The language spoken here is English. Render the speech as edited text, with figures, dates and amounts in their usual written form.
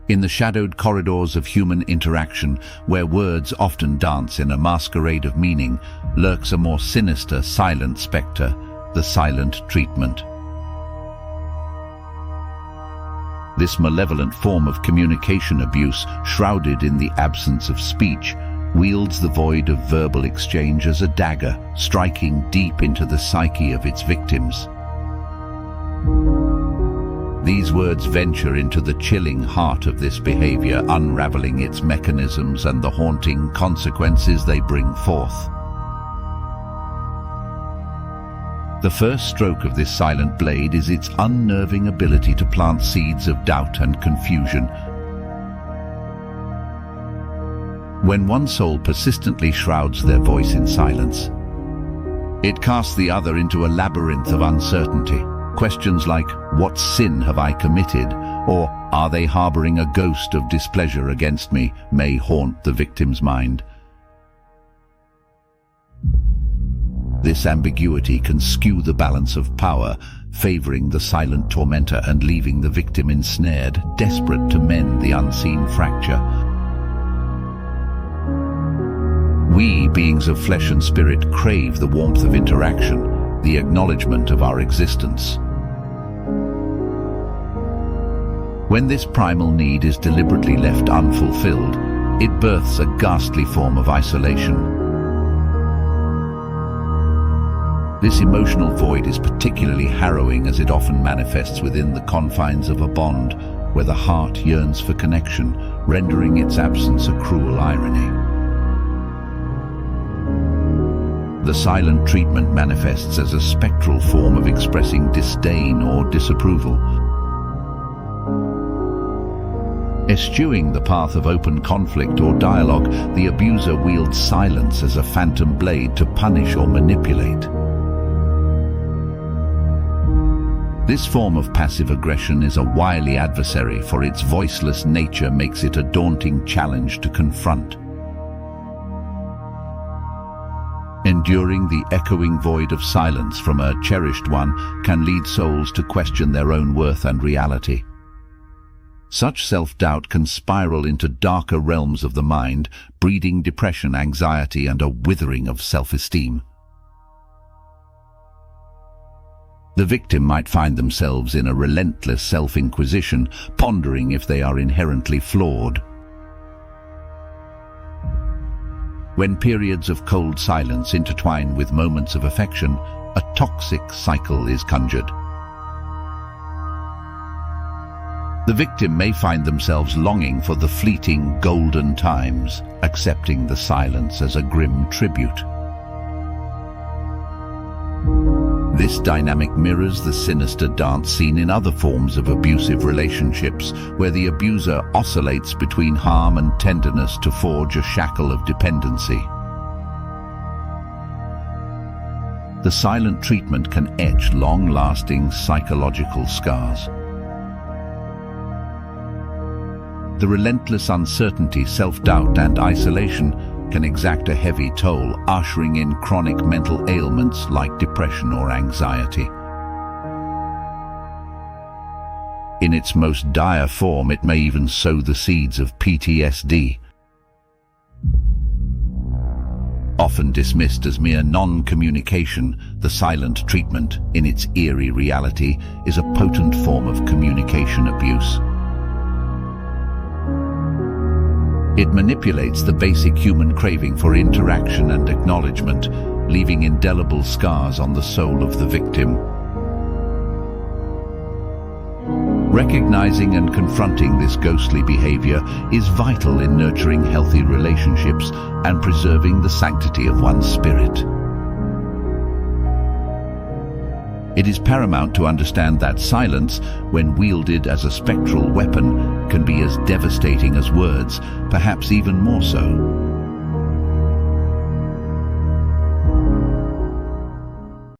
In the shadowed corridors of human interaction, where words often dance in a masquerade of meaning, lurks a more sinister, silent spectre, the silent treatment. This malevolent form of communication abuse, shrouded in the absence of speech, wields the void of verbal exchange as a dagger, striking deep into the psyche of its victims. These words venture into the chilling heart of this behavior, unraveling its mechanisms and the haunting consequences they bring forth. The first stroke of this silent blade is its unnerving ability to plant seeds of doubt and confusion. When one soul persistently shrouds their voice in silence, it casts the other into a labyrinth of uncertainty. Questions like, "What sin have I committed?" or "Are they harboring a ghost of displeasure against me?" may haunt the victim's mind. This ambiguity can skew the balance of power, favoring the silent tormentor and leaving the victim ensnared, desperate to mend the unseen fracture. We, beings of flesh and spirit, crave the warmth of interaction, the acknowledgement of our existence. When this primal need is deliberately left unfulfilled, it births a ghastly form of isolation. This emotional void is particularly harrowing as it often manifests within the confines of a bond, where the heart yearns for connection, rendering its absence a cruel irony. The silent treatment manifests as a spectral form of expressing disdain or disapproval. Eschewing the path of open conflict or dialogue, the abuser wields silence as a phantom blade to punish or manipulate. This form of passive aggression is a wily adversary, for its voiceless nature makes it a daunting challenge to confront. Enduring the echoing void of silence from a cherished one can lead souls to question their own worth and reality. Such self-doubt can spiral into darker realms of the mind, breeding depression, anxiety, and a withering of self-esteem. The victim might find themselves in a relentless self-inquisition, pondering if they are inherently flawed. When periods of cold silence intertwine with moments of affection, a toxic cycle is conjured. The victim may find themselves longing for the fleeting golden times, accepting the silence as a grim tribute. This dynamic mirrors the sinister dance seen in other forms of abusive relationships, where the abuser oscillates between harm and tenderness to forge a shackle of dependency. The silent treatment can etch long-lasting psychological scars. The relentless uncertainty, self-doubt, and isolation can exact a heavy toll, ushering in chronic mental ailments like depression or anxiety. In its most dire form, it may even sow the seeds of PTSD. Often dismissed as mere non-communication, the silent treatment, in its eerie reality, is a potent form of communication abuse. It manipulates the basic human craving for interaction and acknowledgement, leaving indelible scars on the soul of the victim. Recognizing and confronting this ghostly behavior is vital in nurturing healthy relationships and preserving the sanctity of one's spirit. It is paramount to understand that silence, when wielded as a spectral weapon, can be as devastating as words, perhaps even more so.